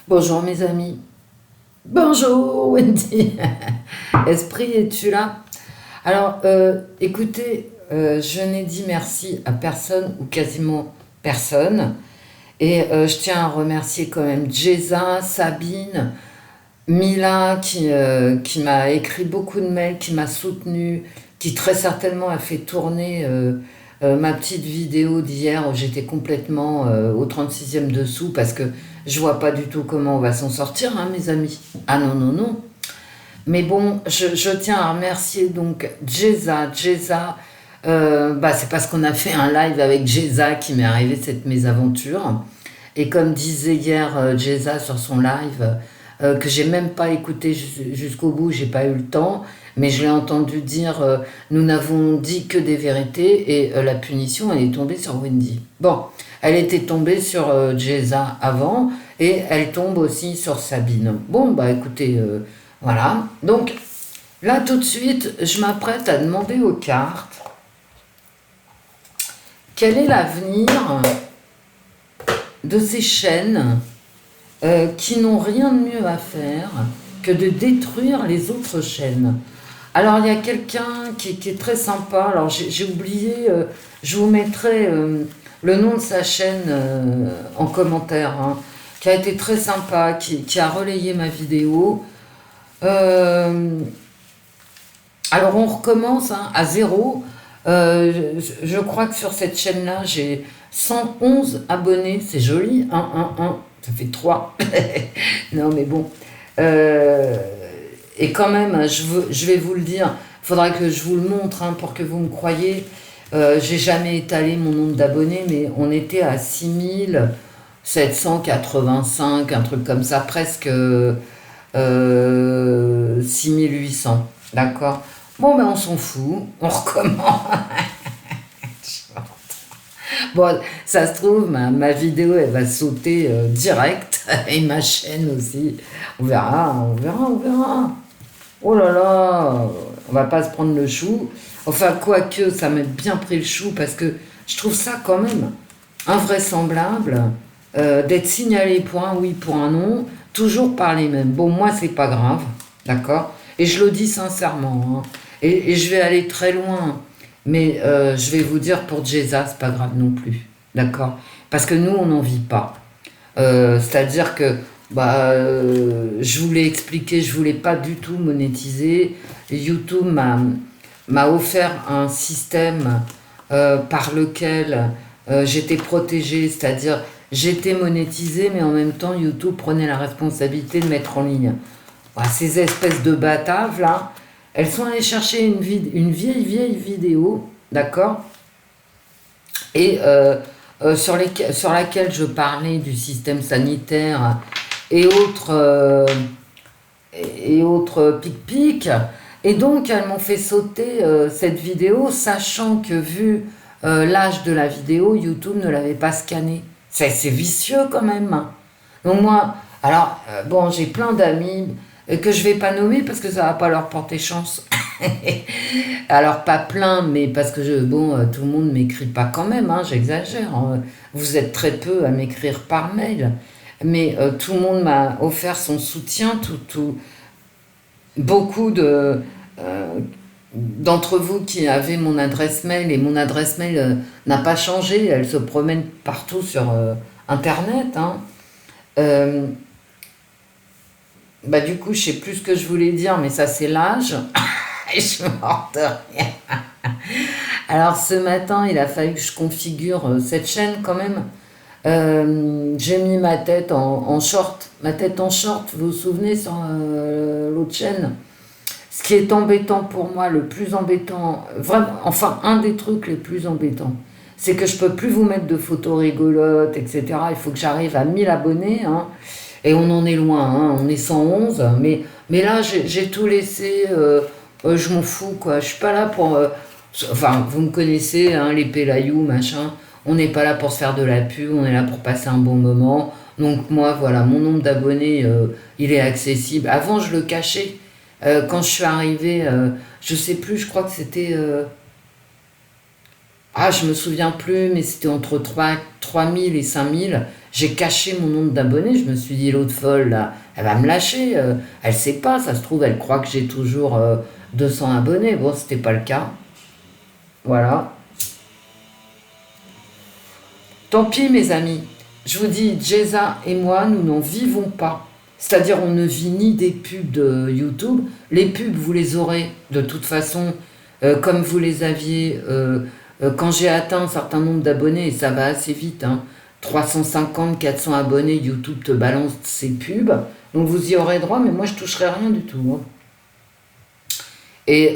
Bonjour mes amis. Bonjour Wendy. Esprit, es-tu là? Alors, écoutez, je n'ai dit merci à personne ou quasiment personne. Et je tiens à remercier quand même Jeza, Sabine, Mila qui m'a écrit beaucoup de mails, qui m'a soutenue, qui très certainement a fait tourner ma petite vidéo d'hier où j'étais complètement au 36e dessous parce que je vois pas du tout comment on va s'en sortir, hein, mes amis. Ah non, non, non. Mais bon, je tiens à remercier donc Jeza. C'est parce qu'on a fait un live avec Jeza qui m'est arrivé cette mésaventure. Et comme disait hier Jeza sur son live, que j'ai même pas écouté jusqu'au bout, j'ai pas eu le temps, mais je l'ai entendu dire nous n'avons dit que des vérités et la punition elle est tombée sur Wendy. Bon, elle était tombée sur Jeza avant et elle tombe aussi sur Sabine. Bon, bah écoutez, voilà. Donc là tout de suite, je m'apprête à demander aux cartes quel est l'avenir de ces chaînes qui n'ont rien de mieux à faire que de détruire les autres chaînes. Alors il y a quelqu'un qui est très sympa, alors j'ai oublié, je vous mettrai le nom de sa chaîne en commentaire, hein, qui a été très sympa, qui a relayé ma vidéo. Alors on recommence hein, à zéro. Je crois que sur cette chaîne-là, j'ai 111 abonnés, c'est joli, 1, ça fait 3. Non mais bon. Euh, et quand même, je vais vous le dire, il faudra que je vous le montre hein, pour que vous me croyiez. J'ai jamais étalé mon nombre d'abonnés, mais on était à 6785, un truc comme ça, presque 6800. D'accord? Bon, ben on s'en fout, on recommence. Bon, ça se trouve, ma vidéo, elle va sauter direct, et ma chaîne aussi. On verra, on verra, on verra. Oh là là, on va pas se prendre le chou. Enfin, quoique, ça m'a bien pris le chou, parce que je trouve ça quand même invraisemblable d'être signalé pour un oui, pour un non, toujours par les mêmes. Bon, moi, c'est pas grave, d'accord? Et je le dis sincèrement, hein. Et je vais aller très loin. Mais je vais vous dire, pour Jeza, c'est pas grave non plus. D'accord? Parce que nous, on n'en vit pas. C'est-à-dire que, je vous l'ai expliqué, je voulais pas du tout monétiser. YouTube m'a offert un système par lequel j'étais protégée, c'est-à-dire j'étais monétisée, mais en même temps, YouTube prenait la responsabilité de mettre en ligne. Voilà, ces espèces de bataves, là, elles sont allées chercher une vieille vidéo, d'accord? Et sur laquelle je parlais du système sanitaire et autres pic-pic. Et donc, elles m'ont fait sauter cette vidéo, sachant que vu l'âge de la vidéo, YouTube ne l'avait pas scanné. C'est vicieux quand même, hein. Donc moi, alors, bon, j'ai plein d'amis que je vais pas nommer parce que ça va pas leur porter chance. Alors, pas plein, mais parce que, tout le monde m'écrit pas quand même, hein, j'exagère, hein. Vous êtes très peu à m'écrire par mail. Mais tout le monde m'a offert son soutien, beaucoup d'entre vous qui avez mon adresse mail, et mon adresse mail n'a pas changé, elle se promène partout sur Internet, hein. Euh, du coup, je sais plus ce que je voulais dire, mais ça, c'est l'âge. Et je suis morte de rien. Alors, ce matin, il a fallu que je configure cette chaîne quand même. J'ai mis ma tête en short. Ma tête en short, vous vous souvenez, sur l'autre chaîne. Ce qui est embêtant pour moi, le plus embêtant, vraiment, enfin, un des trucs les plus embêtants, c'est que je peux plus vous mettre de photos rigolotes, etc. Il faut que j'arrive à 1000 abonnés, hein. Et on en est loin, hein, on est 111, mais là j'ai tout laissé, je m'en fous quoi, je suis pas là pour... enfin, vous me connaissez, hein, les pélayous, machin, on n'est pas là pour se faire de la pub, on est là pour passer un bon moment. Donc moi, voilà, mon nombre d'abonnés, il est accessible. Avant, je le cachais. Quand je suis arrivée, je sais plus, je crois que c'était... Ah, je me souviens plus, mais c'était entre 3000 et 5000. J'ai caché mon nombre d'abonnés. Je me suis dit, l'autre folle, là, elle va me lâcher. Elle sait pas, ça se trouve, elle croit que j'ai toujours 200 abonnés. Bon, c'était pas le cas. Voilà. Tant pis, mes amis. Je vous dis, Jeza et moi, nous n'en vivons pas. C'est-à-dire, on ne vit ni des pubs de YouTube. Les pubs, vous les aurez de toute façon, comme vous les aviez quand j'ai atteint un certain nombre d'abonnés, et ça va assez vite, hein, 350, 400 abonnés, YouTube te balance ses pubs. Donc, vous y aurez droit, mais moi, je toucherai rien du tout, hein. Et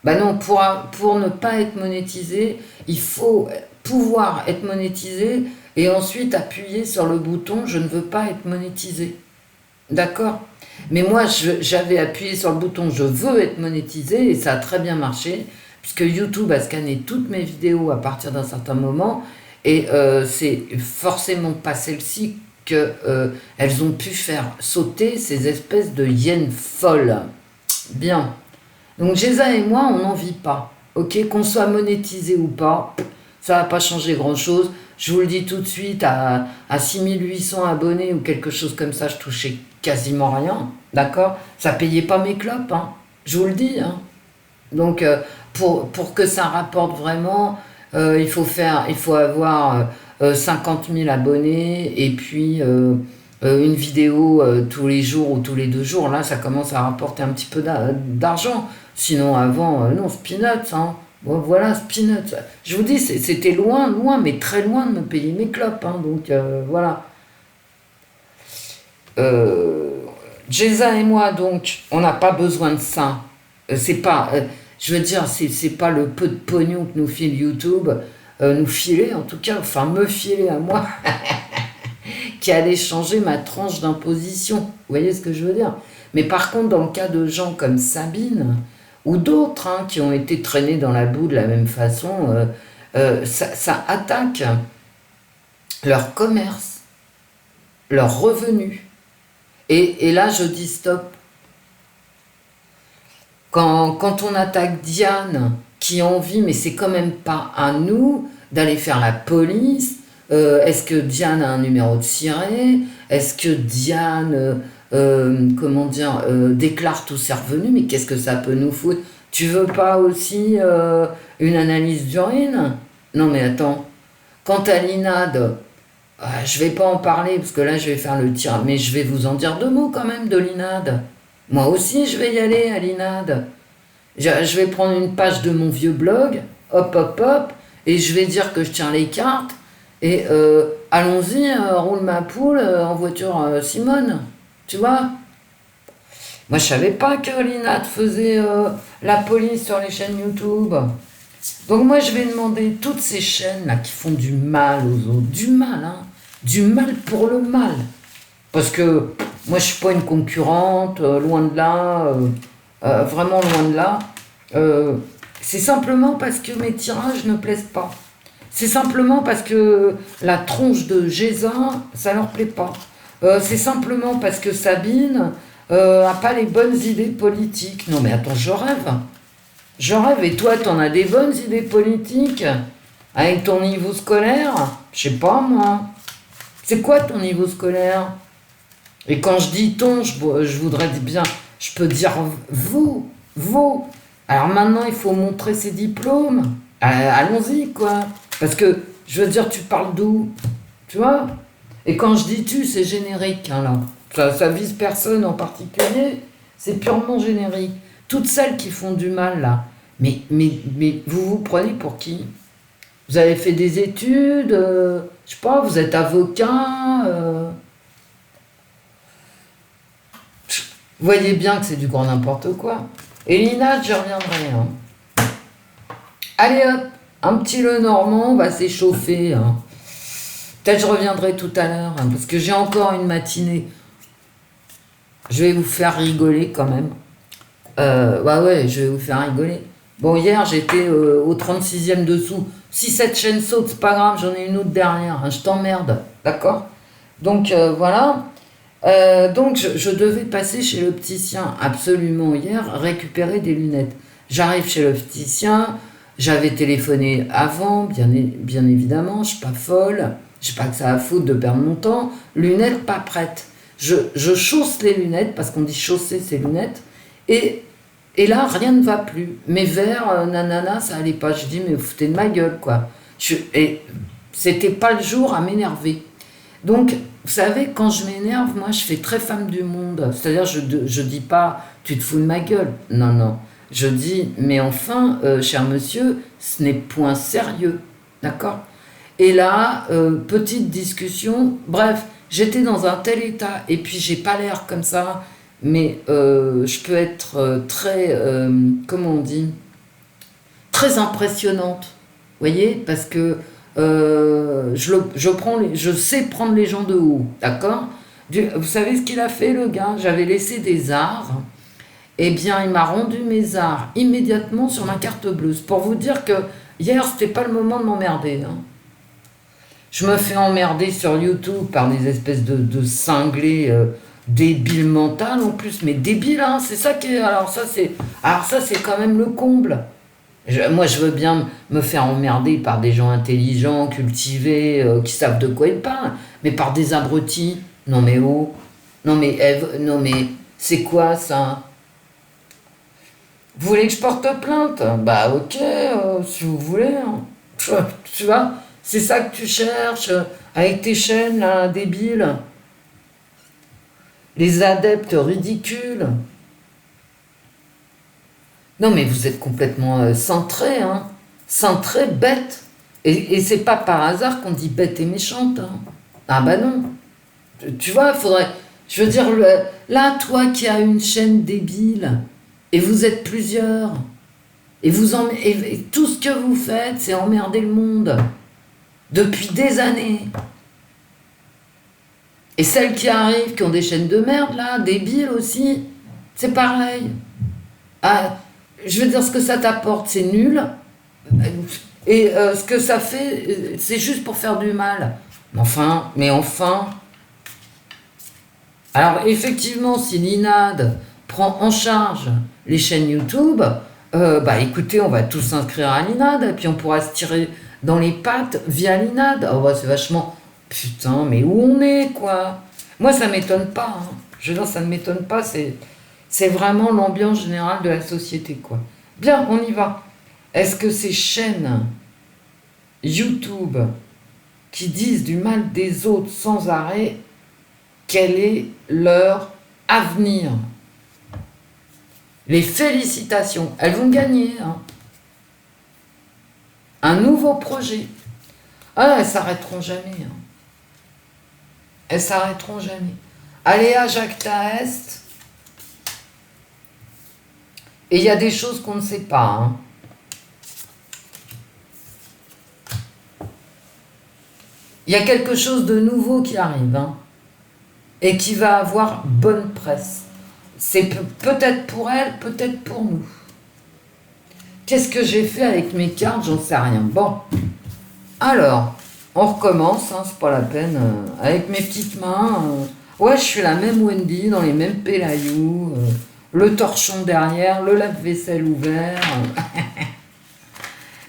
bah non, pour ne pas être monétisé, il faut pouvoir être monétisé et ensuite appuyer sur le bouton je ne veux pas être monétisé. D'accord? Mais moi, j'avais appuyé sur le bouton je veux être monétisé et ça a très bien marché puisque YouTube a scanné toutes mes vidéos à partir d'un certain moment et c'est forcément pas celle-ci qu'elles ont pu faire sauter ces espèces de hyènes folles. Bien. Donc Géza et moi, on n'en vit pas. Ok, qu'on soit monétisé ou pas, ça va pas changer grand-chose. Je vous le dis tout de suite, à 6800 abonnés ou quelque chose comme ça, je touchais quasiment rien. D'accord? Ça payait pas mes clopes, hein. Je vous le dis, hein. Donc pour que ça rapporte vraiment, il faut avoir 50 000 abonnés et puis une vidéo tous les jours ou tous les 2 jours. Là, ça commence à rapporter un petit peu d'argent. Sinon, avant, non, Peanuts, hein. Bon, voilà, Peanuts. Je vous dis, c'était loin, loin, mais très loin de me payer mes clopes, hein. Donc, voilà. Jeza et moi, donc, on n'a pas besoin de ça. C'est pas, je veux dire, c'est pas le peu de pognon que nous file YouTube, nous filer, en tout cas, enfin, me filer à moi, qui allait changer ma tranche d'imposition. Vous voyez ce que je veux dire? Mais par contre, dans le cas de gens comme Sabine, ou d'autres hein, qui ont été traînés dans la boue de la même façon, ça attaque leur commerce, leurs revenus. Et là, je dis stop. Quand on attaque Diane, qui a envie, mais c'est quand même pas à nous d'aller faire la police. Est-ce que Diane a un numéro de siret? Est-ce que Diane, comment dire, déclare tous ses revenus? Mais qu'est-ce que ça peut nous foutre? Tu veux pas aussi une analyse d'urine? Non mais attends, quant à l'INAD, je vais pas en parler parce que là je vais faire le tir, mais je vais vous en dire 2 mots quand même de l'INAD. Moi aussi je vais y aller à l'INAD. Je vais prendre une page de mon vieux blog, hop hop hop, et je vais dire que je tiens les cartes, et allons-y, roule ma poule en voiture Simone, tu vois. Moi je savais pas que l'INAD faisait la police sur les chaînes YouTube. Donc moi je vais demander toutes ces chaînes là qui font du mal aux autres, du mal, hein, du mal pour le mal. Parce que moi je suis pas une concurrente, loin de là, vraiment loin de là. C'est simplement parce que mes tirages ne plaisent pas. C'est simplement parce que la tronche de Géza, ça leur plaît pas. C'est simplement parce que Sabine a pas les bonnes idées politiques. Non mais attends, je rêve. Je rêve, et toi, t'en as des bonnes idées politiques avec ton niveau scolaire? Je sais pas, moi. C'est quoi ton niveau scolaire? Et quand je dis ton, je voudrais bien, je peux dire vous. Alors maintenant, il faut montrer ses diplômes. Allons-y, quoi. Parce que, je veux dire, tu parles d'où? Tu vois? Et quand je dis tu, c'est générique, hein, là. Ça vise personne en particulier. C'est purement générique. Toutes celles qui font du mal, là. Mais vous vous prenez pour qui? Vous avez fait des études, je sais pas, vous êtes avocat. Vous voyez bien que c'est du grand n'importe quoi. Et Lina, je reviendrai. Hein. Allez hop, un petit Lenormand, on va s'échauffer. Hein. Peut-être je reviendrai tout à l'heure, hein, parce que j'ai encore une matinée. Je vais vous faire rigoler quand même. Ouais, je vais vous faire rigoler. Bon, hier, j'étais au 36e dessous. Si cette chaîne saute, c'est pas grave, j'en ai une autre derrière. Hein, je t'emmerde, d'accord? Donc, voilà. Donc, je devais passer chez l'opticien absolument hier, récupérer des lunettes. J'arrive chez l'opticien, J'avais téléphoné avant, bien évidemment, je suis pas folle. Je sais pas que ça a foutre de perdre mon temps. Lunettes pas prêtes. Je chausse les lunettes, parce qu'on dit chausser ses lunettes. Et, et là, rien ne va plus. Mes verres, nanana, ça allait pas. Je dis, mais vous foutez de ma gueule, quoi. Et c'était pas le jour à m'énerver. Donc, vous savez, quand je m'énerve, moi, je fais très femme du monde. C'est-à-dire, je dis pas, tu te fous de ma gueule. Non, non. Je dis, mais enfin, cher monsieur, ce n'est point sérieux. D'accord? Et là, petite discussion. Bref, j'étais dans un tel état, et puis j'ai pas l'air comme ça, mais je peux être très, comment on dit, très impressionnante. Vous voyez? Parce que je sais prendre les gens de haut, d'accord? Vous savez ce qu'il a fait, le gars? J'avais laissé des arts. Eh bien, il m'a rendu mes arts immédiatement sur ma carte bleue. C'est pour vous dire que hier, c'était pas le moment de m'emmerder. Hein. Je me fais emmerder sur YouTube par des espèces de cinglés débiles mentales en plus, mais débiles, hein, c'est ça qui est. Alors ça, c'est quand même le comble. Moi, je veux bien me faire emmerder par des gens intelligents, cultivés, qui savent de quoi ils parlent, mais par des abrutis. Non mais oh, non mais Ève, non mais c'est quoi ça? Vous voulez que je porte plainte? Bah ok, si vous voulez. Hein. Tu vois, c'est ça que tu cherches, avec tes chaînes là, débiles, les adeptes ridicules. Non mais vous êtes complètement cintré, hein. Cintré, bête. Et c'est pas par hasard qu'on dit bête et méchante. Hein. Ah bah non. Tu vois, faudrait... Je veux dire, là, toi qui as une chaîne débile, et vous êtes plusieurs, et tout ce que vous faites, c'est emmerder le monde. Depuis des années. Et celles qui arrivent, qui ont des chaînes de merde, là, débiles aussi, c'est pareil. Ah, je veux dire, ce que ça t'apporte, c'est nul. Et ce que ça fait, c'est juste pour faire du mal. Mais enfin... Alors, effectivement, si l'INAD prend en charge les chaînes YouTube, bah écoutez, on va tous s'inscrire à l'INAD, et puis on pourra se tirer dans les pattes via l'INAD. Oh, bah, c'est vachement... Putain, mais où on est, quoi? Moi, ça m'étonne pas. Hein. Je veux dire, ça ne m'étonne pas, c'est vraiment l'ambiance générale de la société, quoi. Bien, on y va. Est-ce que ces chaînes YouTube qui disent du mal des autres sans arrêt, quel est leur avenir? Les félicitations, elles vont gagner. Hein. Un nouveau projet. Ah, elles s'arrêteront jamais. Hein. Elles s'arrêteront jamais. Aléa Jacta Est. Et il y a des choses qu'on ne sait pas. Hein. Il y a quelque chose de nouveau qui arrive. Hein. Et qui va avoir bonne presse. C'est peut-être pour elle, peut-être pour nous. Qu'est-ce que j'ai fait avec mes cartes? J'en sais rien. Bon, alors, on recommence, hein, c'est pas la peine. Avec mes petites mains, ouais, je suis la même Wendy, dans les mêmes pélayous, le torchon derrière, le lave-vaisselle ouvert.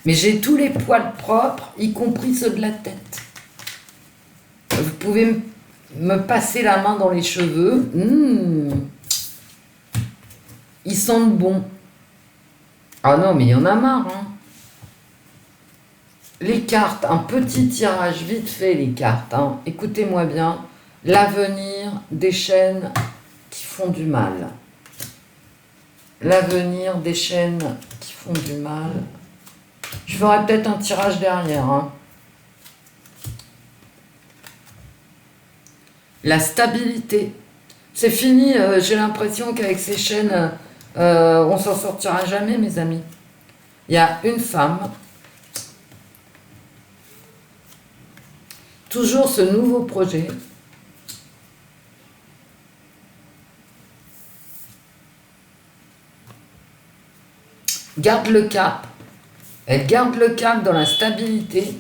Mais j'ai tous les poils propres, y compris ceux de la tête. Vous pouvez me passer la main dans les cheveux. Ils sentent bon. Ah non, mais il y en a marre. Hein. Les cartes, un petit tirage vite fait, les cartes. Hein. Écoutez-moi bien. L'avenir des chaînes qui font du mal. L'avenir des chaînes qui font du mal. Je ferai peut-être un tirage derrière. Hein. La stabilité. C'est fini, j'ai l'impression qu'avec ces chaînes, on s'en sortira jamais, mes amis. Il y a une femme, toujours ce nouveau projet. Garde le cap. Elle garde le cap dans la stabilité.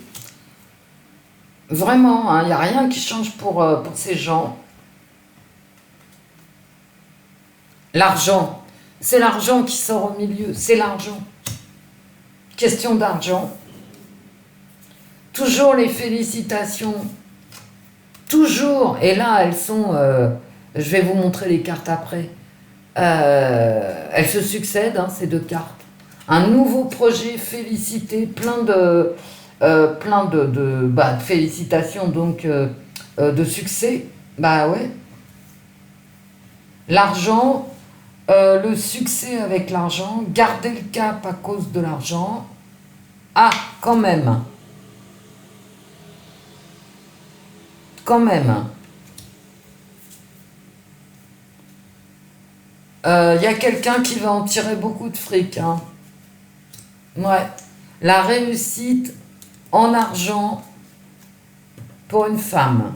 Vraiment, il n'y a rien qui change pour ces gens. L'argent, c'est l'argent qui sort au milieu, c'est l'argent. question d'argent. Toujours les félicitations. Toujours. Et là, elles sont... je vais vous montrer les cartes après. Elles se succèdent, hein, ces deux cartes. Un nouveau projet, félicité, plein de félicitations, donc de succès. Bah ouais. L'argent, le succès avec l'argent, garder le cap à cause de l'argent. Ah, quand même. Quand même. Y a quelqu'un qui va en tirer beaucoup de fric. Hein. Ouais. La réussite en argent pour une femme.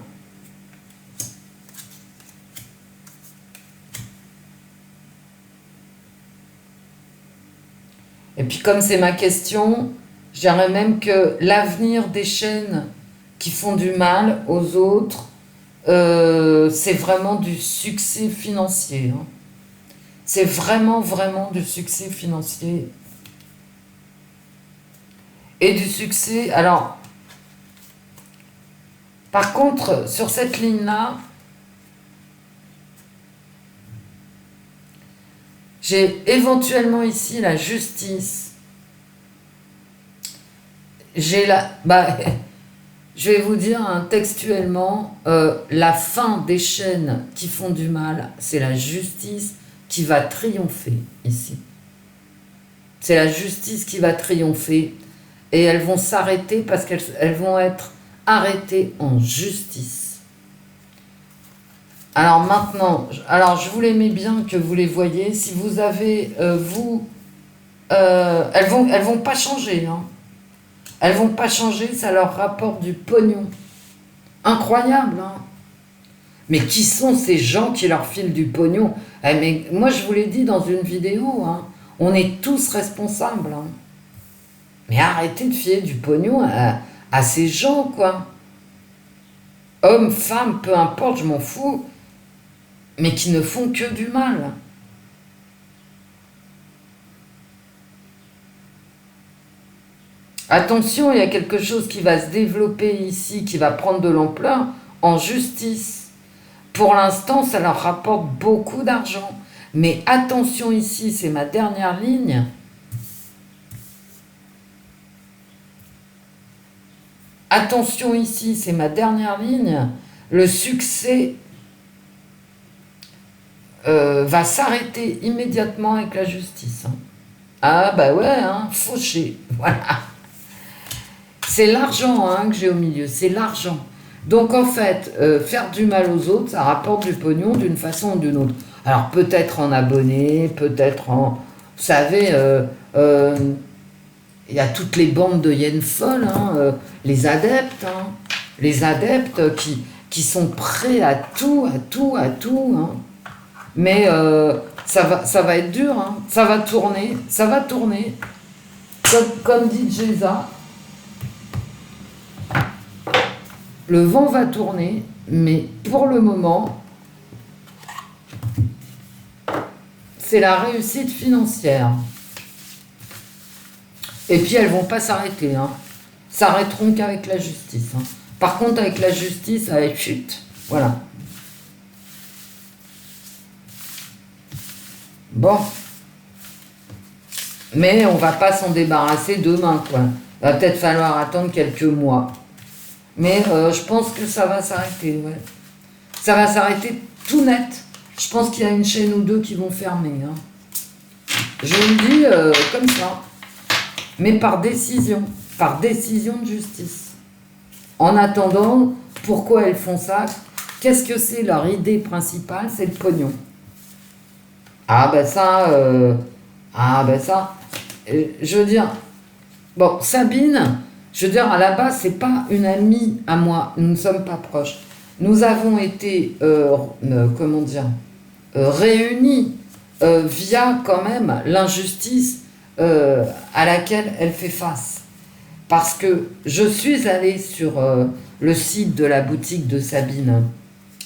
Et puis comme c'est ma question, je dirais même que l'avenir des chaînes qui font du mal aux autres, c'est vraiment du succès financier. Hein. C'est vraiment, vraiment du succès financier. Et du succès... Alors, par contre, sur cette ligne-là, j'ai éventuellement ici la justice. J'ai la... je vais vous dire hein, textuellement, la fin des chaînes qui font du mal, c'est la justice qui va triompher ici. C'est la justice qui va triompher et elles vont s'arrêter parce qu'elles vont être arrêtées en justice. Alors maintenant, je vous les mets bien que vous les voyez. Si vous avez, elles vont pas changer. Hein. Elles vont pas changer, ça leur rapporte du pognon. Incroyable, hein. Mais qui sont ces gens qui leur filent du pognon? Mais moi, je vous l'ai dit dans une vidéo, hein, on est tous responsables. Hein. Mais arrêtez de filer du pognon à ces gens, quoi. Hommes, femmes, peu importe, je m'en fous. Mais qui ne font que du mal. Attention, il y a quelque chose qui va se développer ici, qui va prendre de l'ampleur en justice. Pour l'instant, ça leur rapporte beaucoup d'argent. Mais attention ici, c'est ma dernière ligne. Attention ici, c'est ma dernière ligne. Le succès va s'arrêter immédiatement avec la justice. Hein. Ah bah ouais, hein, fauché. Voilà. C'est l'argent hein, que j'ai au milieu, c'est l'argent. Donc en fait, faire du mal aux autres, ça rapporte du pognon d'une façon ou d'une autre. Alors peut-être en abonnés, peut-être en... Vous savez, il y a toutes les bandes de hyènes folles, hein, les adeptes qui sont prêts à tout. Hein. Mais ça va être dur, hein. Ça va tourner. Comme dit Jéza, le vent va tourner, mais pour le moment, c'est la réussite financière. Et puis elles vont pas s'arrêter, hein. S'arrêteront qu'avec la justice. Hein. Par contre, avec la justice, avec chute, voilà. Bon. Mais on va pas s'en débarrasser demain, quoi. Il va peut-être falloir attendre quelques mois. Mais je pense que ça va s'arrêter, ouais. Ça va s'arrêter tout net. Je pense qu'il y a une chaîne ou deux qui vont fermer. Hein. Je vous le dis comme ça. Mais par décision de justice. En attendant, pourquoi elles font ça? Qu'est-ce que c'est leur idée principale? C'est le pognon. Ah ben ça, je veux dire, bon, Sabine, je veux dire, à la base, c'est pas une amie à moi, nous ne sommes pas proches. Nous avons été, réunis via quand même l'injustice à laquelle elle fait face. Parce que je suis allée sur le site de la boutique de Sabine.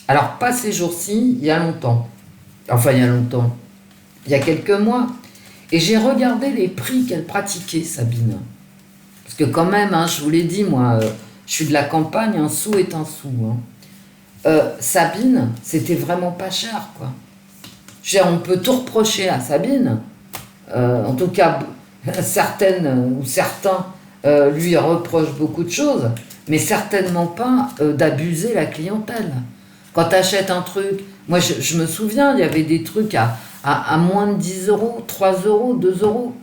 Alors, pas ces jours-ci, il y a longtemps. Enfin, il y a quelques mois. Et j'ai regardé les prix qu'elle pratiquait, Sabine. Parce que quand même, hein, je vous l'ai dit, moi, je suis de la campagne, un sou est un sou. Hein. Sabine, c'était vraiment pas cher, quoi. Je veux dire, on peut tout reprocher à Sabine. En tout cas, certaines ou certains lui reprochent beaucoup de choses, mais certainement pas d'abuser la clientèle. Quand tu achètes un truc, moi je me souviens, il y avait des trucs à moins de 10 euros, 3 euros, 2 euros.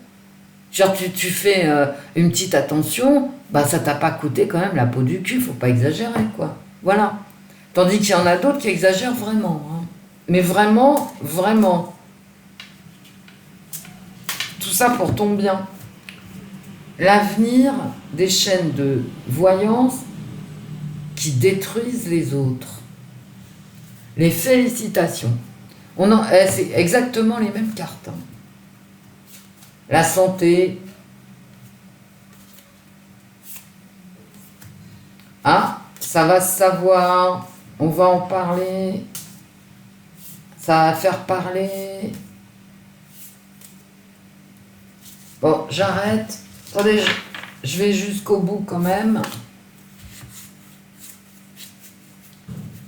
Genre tu fais une petite attention, bah ça t'a pas coûté quand même la peau du cul, faut pas exagérer quoi. Voilà. Tandis qu'il y en a d'autres qui exagèrent vraiment. Hein. Mais vraiment, vraiment. Tout ça pour ton bien. L'avenir des chaînes de voyance qui détruisent les autres. Les félicitations. C'est exactement les mêmes cartes. Hein. La santé. Ah, ça va se savoir. On va en parler. Ça va faire parler. Bon, j'arrête. Attendez, je vais jusqu'au bout quand même.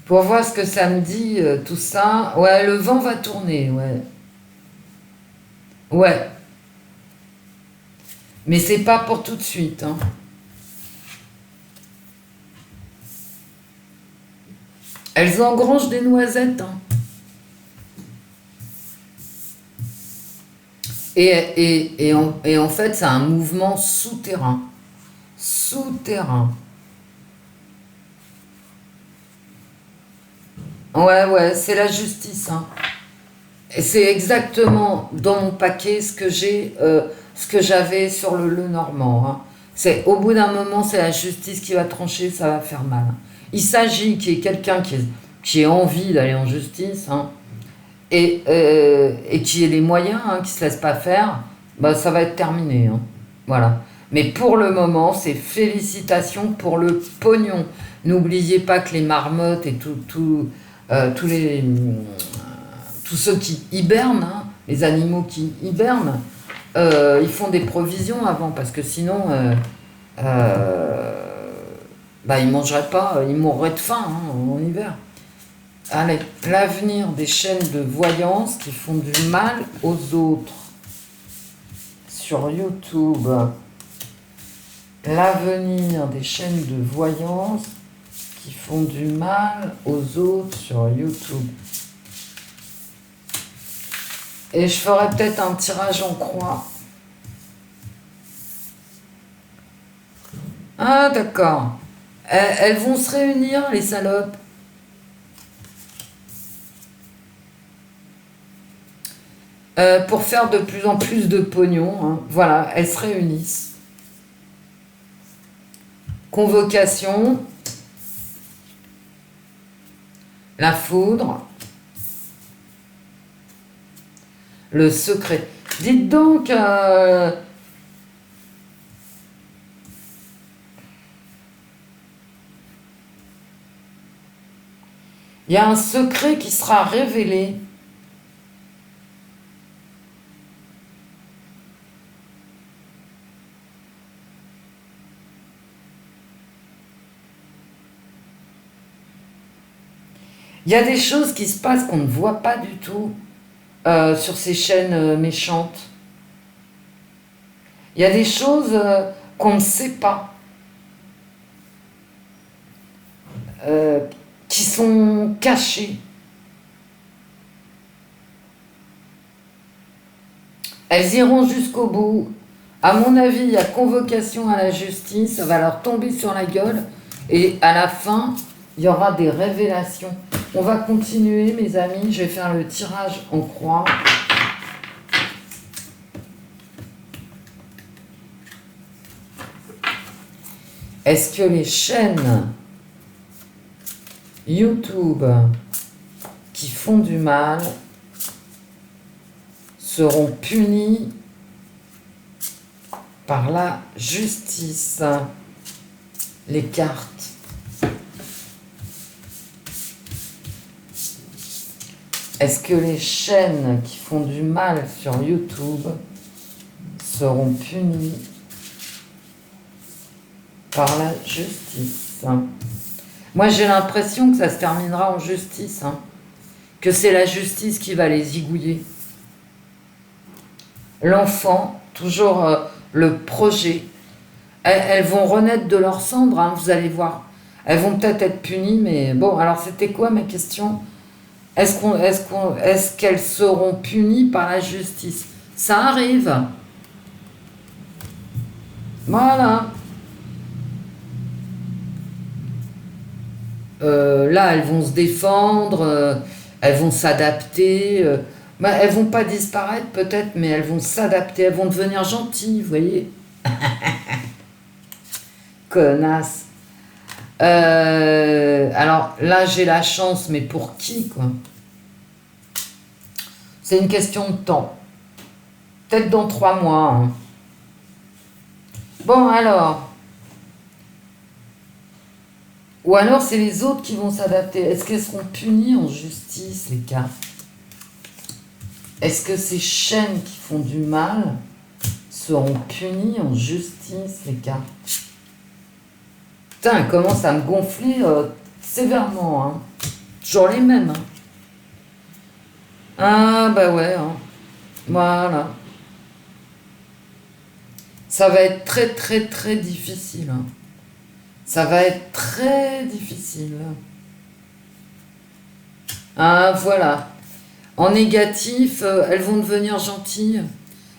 Pour voir ce que ça me dit, tout ça. Ouais, le vent va tourner, ouais. Ouais. Mais c'est pas pour tout de suite, hein. Elles engrangent des noisettes, hein. Et en fait, c'est un mouvement souterrain. Souterrain. Ouais, c'est la justice. Hein. Et c'est exactement dans mon paquet ce que j'avais sur le Normand. Hein. C'est au bout d'un moment, c'est la justice qui va trancher, ça va faire mal. Il s'agit qu'il y ait quelqu'un qui ait envie d'aller en justice. Hein. Et qui ait les moyens, hein, qui ne se laisse pas faire, bah, ça va être terminé. Hein. Voilà. Mais pour le moment, c'est félicitations pour le pognon. N'oubliez pas que les marmottes et tous ceux qui hibernent, hein, les animaux qui hibernent, ils font des provisions avant, parce que sinon, bah, ils ne mangeraient pas, ils mourraient de faim hein, en hiver. Allez, l'avenir des chaînes de voyance qui font du mal aux autres. Sur YouTube. L'avenir des chaînes de voyance qui font du mal aux autres sur YouTube. Et je ferai peut-être un tirage en croix. Ah, d'accord. Elles vont se réunir, les salopes. Pour faire de plus en plus de pognon. Hein. Voilà, elles se réunissent. Convocation. La foudre. Le secret. Dites donc... il y a un secret qui sera révélé. Il y a des choses qui se passent qu'on ne voit pas du tout sur ces chaînes méchantes. Il y a des choses qu'on ne sait pas, qui sont cachées. Elles iront jusqu'au bout. À mon avis, il y a convocation à la justice, ça va leur tomber sur la gueule, et à la fin, il y aura des révélations. On va continuer, mes amis. Je vais faire le tirage en croix. Est-ce que les chaînes YouTube qui font du mal seront punies par la justice? Les cartes. Est-ce que les chaînes qui font du mal sur YouTube seront punis par la justice. Moi, j'ai l'impression que ça se terminera en justice, hein. Que c'est la justice qui va les zigouiller. L'enfant, toujours le projet. Elles vont renaître de leurs cendres, hein, vous allez voir. Elles vont peut-être être punies, mais bon, alors c'était quoi ma question? Est-ce qu'elles seront punies par la justice? Ça arrive. Voilà. Là, elles vont se défendre, elles vont s'adapter. Elles vont pas disparaître peut-être, mais elles vont s'adapter, elles vont devenir gentilles, vous voyez. Connasse. Alors là, j'ai la chance, mais pour qui, quoi? C'est une question de temps. Peut-être dans 3 mois. Hein. Bon, alors. Ou alors, c'est les autres qui vont s'adapter. Est-ce qu'elles seront punies en justice, les cartes? Est-ce que ces chaînes qui font du mal seront punies en justice, les cartes? Putain, elles commencent à me gonfler sévèrement. Hein. Toujours les mêmes. Hein. Ah, bah ouais. Hein. Voilà. Ça va être très, très, très difficile. Hein. Ça va être très difficile. Ah, voilà. En négatif, elles vont devenir gentilles.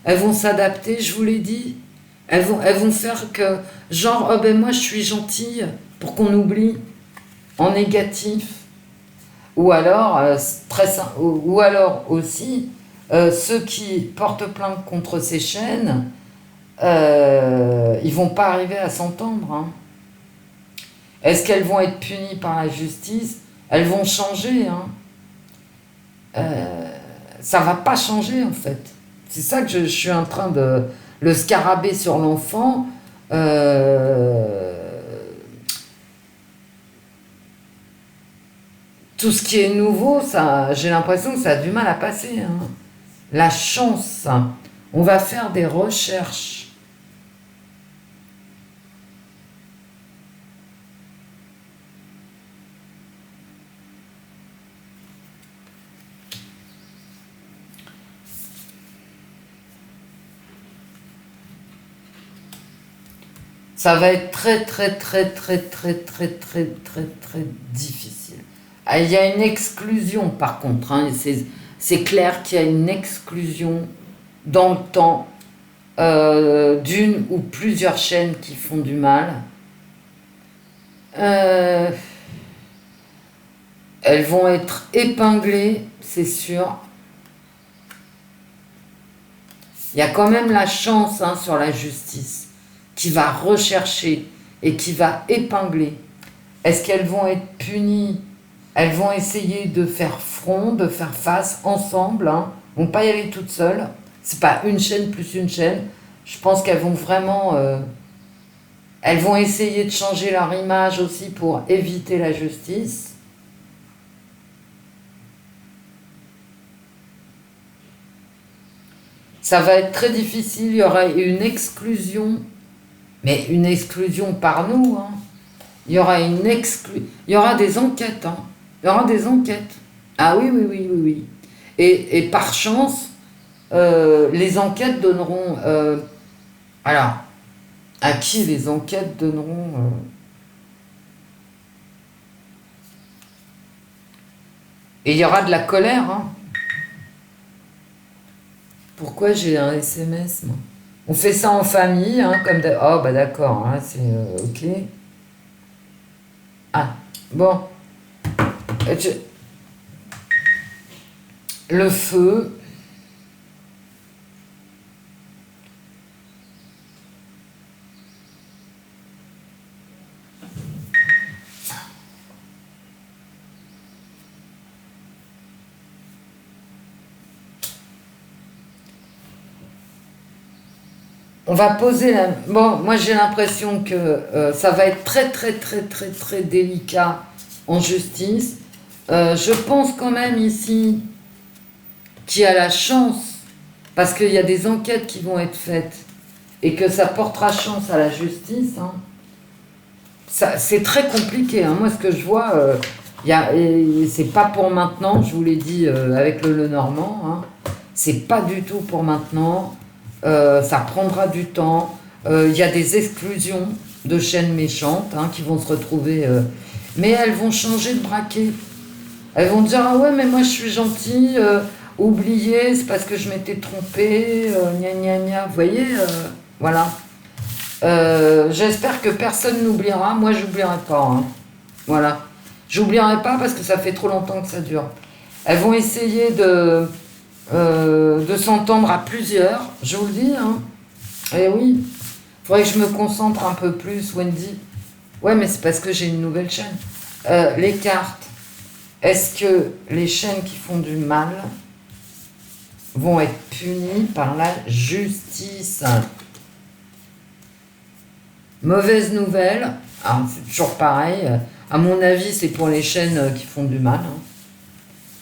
Elles vont s'adapter, je vous l'ai dit. Elles vont faire que, genre, oh ben moi je suis gentille, pour qu'on oublie. En négatif. Ou alors, ou alors aussi, ceux qui portent plainte contre ces chaînes, ils vont pas arriver à s'entendre. Hein. Est-ce qu'elles vont être punies par la justice? Elles vont changer. Hein. Ça va pas changer en fait. C'est ça que je suis en train de... Le scarabée sur l'enfant... tout ce qui est nouveau, ça, j'ai l'impression que ça a du mal à passer. Hein. La chance. On va faire des recherches. Ça va être très, très, très, très, très, très, très, très, très difficile. Ah, il y a une exclusion, par contre. Hein, c'est clair qu'il y a une exclusion dans le temps d'une ou plusieurs chaînes qui font du mal. Elles vont être épinglées, c'est sûr. Il y a quand même la chance hein, sur la justice qui va rechercher et qui va épingler. Est-ce qu'elles vont être punies? Elles vont essayer de faire front, de faire face ensemble. Hein. Elles ne vont pas y aller toutes seules. C'est pas une chaîne plus une chaîne. Je pense qu'elles vont vraiment... elles vont essayer de changer leur image aussi pour éviter la justice. Ça va être très difficile. Il y aura une exclusion. Mais une exclusion par nous. Hein. Il y aura il y aura des enquêtes. Hein. Il y aura des enquêtes. Ah oui, oui, oui, oui, oui. Et par chance, les enquêtes donneront... alors, à qui les enquêtes donneront... Et il y aura de la colère. Hein. Pourquoi j'ai un SMS, moi? On fait ça en famille, hein, comme... Oh, bah d'accord, hein, c'est... ok. Ah, bon. Le feu. On va poser la... Bon, moi j'ai l'impression que ça va être très très très très très délicat en justice. Je pense quand même ici qu'il y a la chance, parce qu'il y a des enquêtes qui vont être faites, et que ça portera chance à la justice, hein, c'est très compliqué. Hein. Moi, ce que je vois, c'est pas pour maintenant, je vous l'ai dit avec le Lenormand, hein, c'est pas du tout pour maintenant, ça prendra du temps, il y a des exclusions de chaînes méchantes hein, qui vont se retrouver, mais elles vont changer de braquet. Elles vont dire ah ouais mais moi je suis gentille, oubliez, c'est parce que je m'étais trompée, gna gna gna, vous voyez, voilà. J'espère que personne n'oubliera, moi j'oublierai pas, hein. Voilà. J'oublierai pas parce que ça fait trop longtemps que ça dure. Elles vont essayer de s'entendre à plusieurs, je vous le dis, hein. Et oui, il faudrait que je me concentre un peu plus, Wendy. Ouais mais c'est parce que j'ai une nouvelle chaîne. Les cartes, est-ce que les chaînes qui font du mal vont être punies par la justice? Mauvaise nouvelle, c'est toujours pareil, à mon avis c'est pour les chaînes qui font du mal. Hein.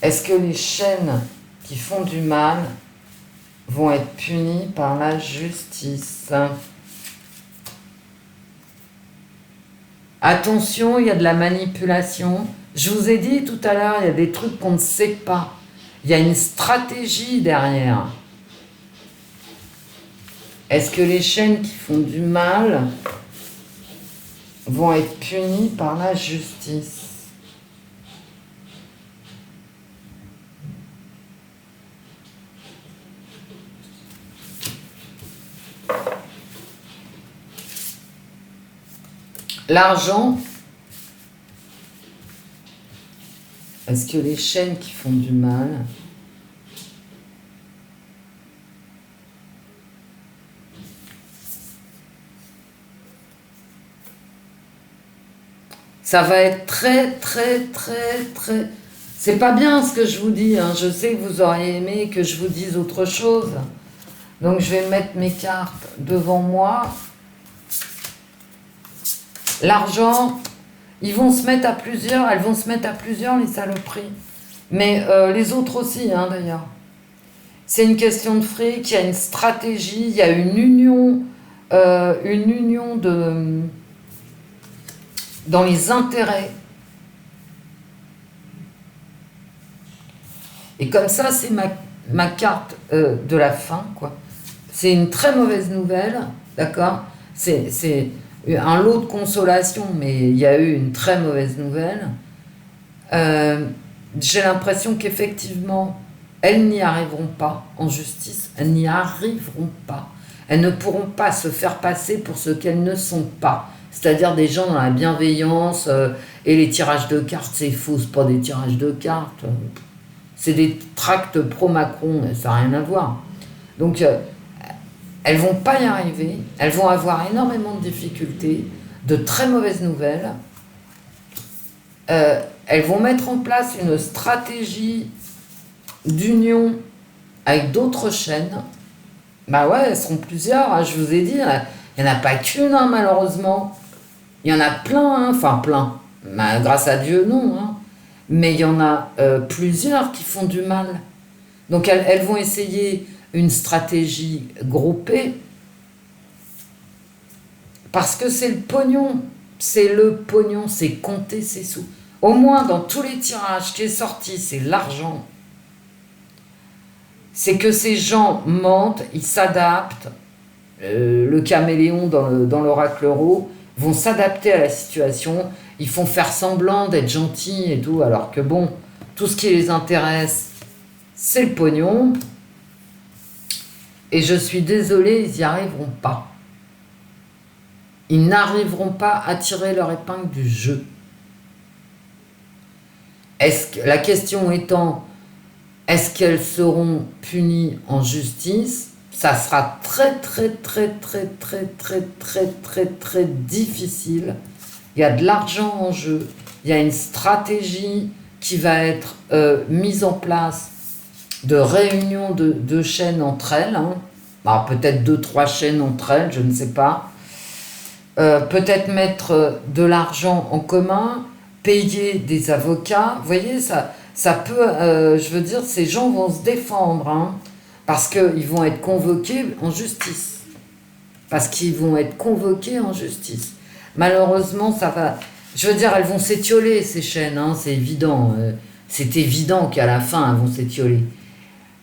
Est-ce que les chaînes qui font du mal vont être punies par la justice? Attention, il y a de la manipulation. Je vous ai dit tout à l'heure, il y a des trucs qu'on ne sait pas. Il y a une stratégie derrière. Est-ce que les chaînes qui font du mal vont être punies par la justice? L'argent, est-ce que les chaînes qui font du mal ça va être très, très, très, très... C'est pas bien ce que je vous dis, hein. Je sais que vous auriez aimé que je vous dise autre chose. Donc je vais mettre mes cartes devant moi. L'argent, ils vont se mettre à plusieurs, elles vont se mettre à plusieurs, les saloperies. Mais les autres aussi, hein, d'ailleurs. C'est une question de fric, il y a une stratégie, il y a une union de... dans les intérêts. Et comme ça, c'est ma carte de la fin, quoi. C'est une très mauvaise nouvelle, d'accord? C'est un lot de consolation, mais il y a eu une très mauvaise nouvelle. J'ai l'impression qu'effectivement, elles n'y arriveront pas en justice. Elles n'y arriveront pas. Elles ne pourront pas se faire passer pour ce qu'elles ne sont pas. C'est-à-dire des gens dans la bienveillance et les tirages de cartes, c'est faux, c'est pas des tirages de cartes. C'est des tracts pro-Macron, ça n'a rien à voir. Donc, elles vont pas y arriver, elles vont avoir énormément de difficultés, de très mauvaises nouvelles. Elles vont mettre en place une stratégie d'union avec d'autres chaînes. Bah ouais, elles seront plusieurs, hein, je vous ai dit, il n'y en a pas qu'une, hein, malheureusement. Il y en a plein, hein, enfin plein. Bah, grâce à Dieu, non. Hein. Mais il y en a plusieurs qui font du mal. Donc elles vont essayer une stratégie groupée parce que c'est le pognon. C'est le pognon, c'est compter ses sous. Au moins, dans tous les tirages qui est sorti, c'est l'argent. C'est que ces gens mentent, ils s'adaptent. Le caméléon dans l'oracle euro vont s'adapter à la situation. Ils font faire semblant d'être gentils et tout, alors que bon, tout ce qui les intéresse, c'est le pognon. Et je suis désolée, ils n'y arriveront pas. Ils n'arriveront pas à tirer leur épingle du jeu. La question étant, est-ce qu'elles seront punies en justice? Ça sera très, très, très, très, très, très, très, très, très difficile. Il y a de l'argent en jeu. Il y a une stratégie qui va être mise en place de réunion de chaînes entre elles. Hein. Alors, peut-être 2-3 chaînes entre elles, je ne sais pas. Peut-être mettre de l'argent en commun, payer des avocats. Vous voyez, ça peut... je veux dire, ces gens vont se défendre, hein, parce qu'ils vont être convoqués en justice. parce qu'ils vont être convoqués en justice. Malheureusement, ça va... Je veux dire, elles vont s'étioler, ces chaînes, hein, c'est évident. C'est évident qu'à la fin, elles vont s'étioler.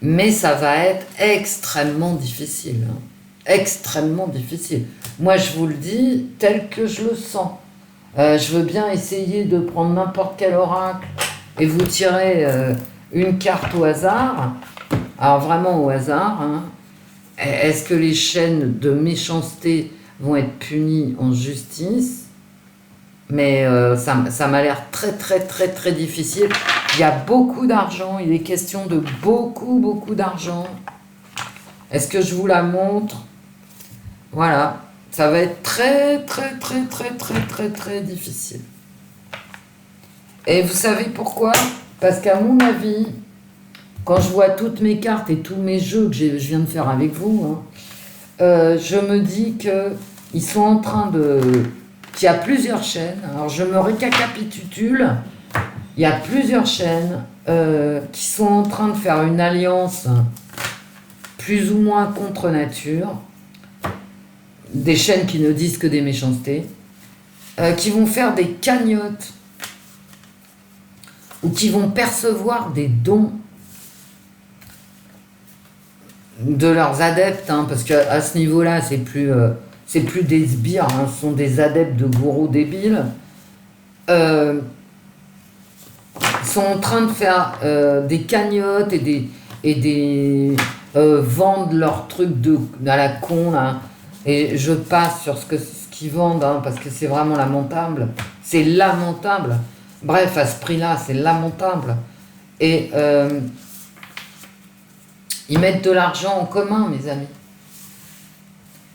Mais ça va être extrêmement difficile. Hein. Extrêmement difficile. Moi, je vous le dis tel que je le sens. Je veux bien essayer de prendre n'importe quel oracle et vous tirer une carte au hasard. Alors vraiment au hasard. Hein. Est-ce que les chaînes de méchanceté vont être punies en justice? Mais ça m'a l'air très très très très difficile. Il y a beaucoup d'argent, il est question de beaucoup beaucoup d'argent. Est-ce que je vous la montre? Voilà, ça va être très très très très très très très difficile. Et vous savez pourquoi? Parce qu'à mon avis, quand je vois toutes mes cartes et tous mes jeux que je viens de faire avec vous, hein, je me dis qu'ils sont en train de... qu'il y a plusieurs chaînes. Alors je me récapitule. Il y a plusieurs chaînes qui sont en train de faire une alliance plus ou moins contre nature. Des chaînes qui ne disent que des méchancetés. Qui vont faire des cagnottes. Ou qui vont percevoir des dons de leurs adeptes, hein, parce qu'à ce niveau-là, c'est plus des sbires, hein, ce sont des adeptes de gourous débiles, sont en train de faire des cagnottes et des vendent leurs trucs à la con, là, et je passe sur ce qu'ils vendent, hein, parce que c'est vraiment lamentable, c'est lamentable, bref, à ce prix-là, c'est lamentable, et ils mettent de l'argent en commun, mes amis.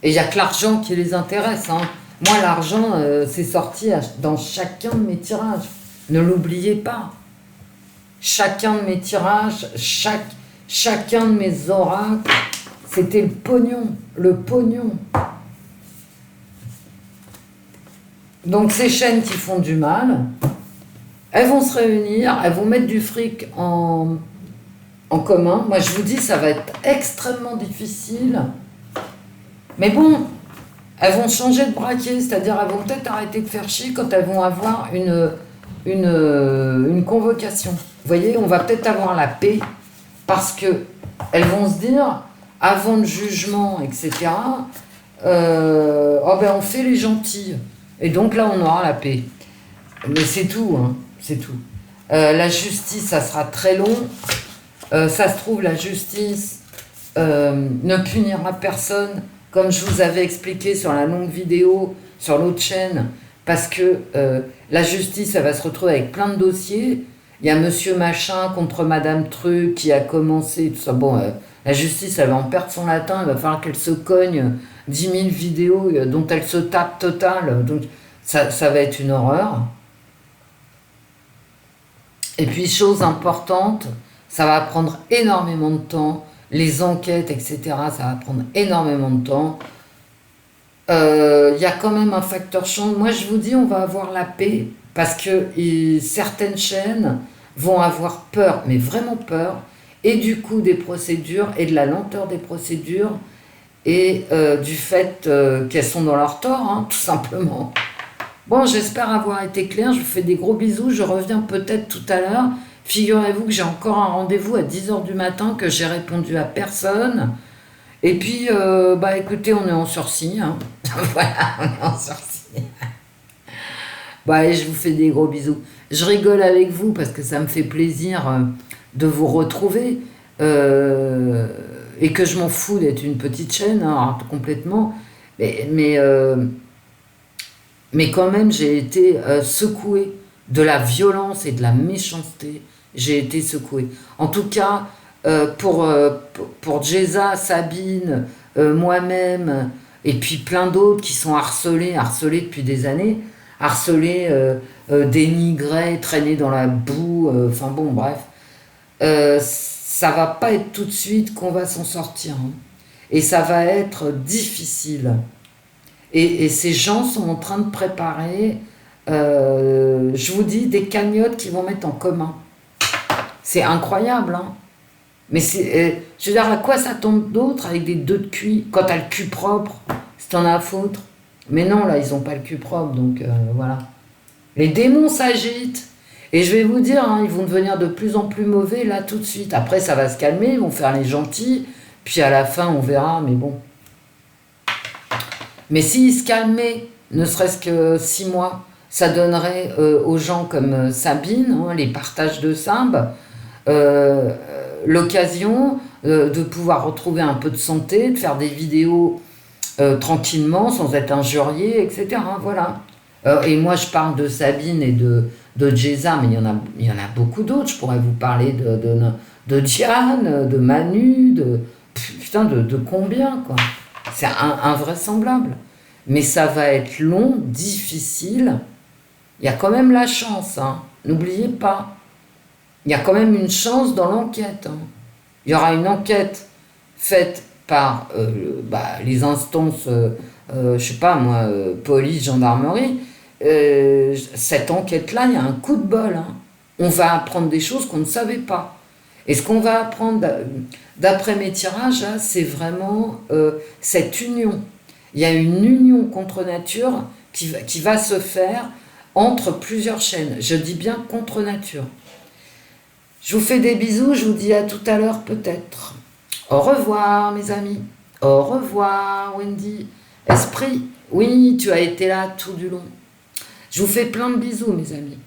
Et il n'y a que l'argent qui les intéresse. Hein. Moi, l'argent, c'est sorti dans chacun de mes tirages. Ne l'oubliez pas. Chacun de mes tirages, chacun de mes oracles, c'était le pognon. Le pognon. Donc, ces chaînes qui font du mal, elles vont se réunir, elles vont mettre du fric en commun. Moi, je vous dis, ça va être extrêmement difficile. Mais bon, elles vont changer de braquet, c'est-à-dire elles vont peut-être arrêter de faire chier quand elles vont avoir une convocation. Vous voyez, on va peut-être avoir la paix parce que elles vont se dire, avant le jugement, etc., oh ben on fait les gentils. Et donc là, on aura la paix. Mais c'est tout, hein, c'est tout. La justice, ça sera très long. Ça se trouve, la justice ne punira personne, comme je vous avais expliqué sur la longue vidéo, sur l'autre chaîne, parce que la justice, elle va se retrouver avec plein de dossiers. Il y a monsieur machin contre madame truc qui a commencé, tout ça. Bon, la justice, elle va en perdre son latin, il va falloir qu'elle se cogne 10 000 vidéos dont elle se tape total. Donc, ça va être une horreur. Et puis, chose importante, ça va prendre énormément de temps. Les enquêtes, etc., ça va prendre énormément de temps. Y a quand même un facteur chance. Moi, je vous dis, on va avoir la paix parce que certaines chaînes vont avoir peur, mais vraiment peur, et du coût des procédures et de la lenteur des procédures et du fait qu'elles sont dans leur tort, hein, tout simplement. Bon, j'espère avoir été clair. Je vous fais des gros bisous. Je reviens peut-être tout à l'heure. Figurez-vous que j'ai encore un rendez-vous à 10h du matin, que j'ai répondu à personne. Et puis, bah écoutez, on est en sursis. Hein. Voilà, on est en sursis. Bon, allez, je vous fais des gros bisous. Je rigole avec vous parce que ça me fait plaisir de vous retrouver. Et que je m'en fous d'être une petite chaîne, hein, complètement. Mais quand même, j'ai été secouée de la violence et de la méchanceté. J'ai été secouée. En tout cas, pour Jeza, Sabine, moi-même, et puis plein d'autres qui sont harcelés depuis des années, harcelés, dénigrés, traînés dans la boue, enfin bon, bref. Ça va pas être tout de suite qu'on va s'en sortir. Hein. Et ça va être difficile. Et ces gens sont en train de préparer, je vous dis, des cagnottes qu'ils vont mettre en commun. C'est incroyable, hein. Mais je veux dire, à quoi ça tombe d'autre avec des 2 de cuit quand t'as le cul propre? si t'en as à foutre. Mais non, là, ils ont pas le cul propre, donc voilà. Les démons s'agitent. Et je vais vous dire, hein, ils vont devenir de plus en plus mauvais, là, tout de suite. Après, ça va se calmer, ils vont faire les gentils, puis à la fin, on verra, mais bon. Mais s'ils se calmaient, ne serait-ce que 6 mois, ça donnerait aux gens comme Sabine, hein, les partages de Simbe, l'occasion de pouvoir retrouver un peu de santé, de faire des vidéos tranquillement, sans être injurié, etc. Voilà. Et moi, je parle de Sabine et de Jeza, mais il y en a beaucoup d'autres. Je pourrais vous parler de Diane, de Manu, putain, de combien, quoi. C'est invraisemblable. Mais ça va être long, difficile. Il y a quand même la chance, hein. N'oubliez pas. Il y a quand même une chance dans l'enquête, hein. Il y aura une enquête faite par les instances, je sais pas moi, police, gendarmerie. Cette enquête-là, il y a un coup de bol, hein. On va apprendre des choses qu'on ne savait pas. Et ce qu'on va apprendre, d'après mes tirages, là, c'est vraiment cette union. Il y a une union contre nature qui va se faire entre plusieurs chaînes. Je dis bien contre nature. Je vous fais des bisous, je vous dis à tout à l'heure peut-être. Au revoir mes amis. Au revoir Wendy. Esprit, oui, tu as été là tout du long. Je vous fais plein de bisous mes amis.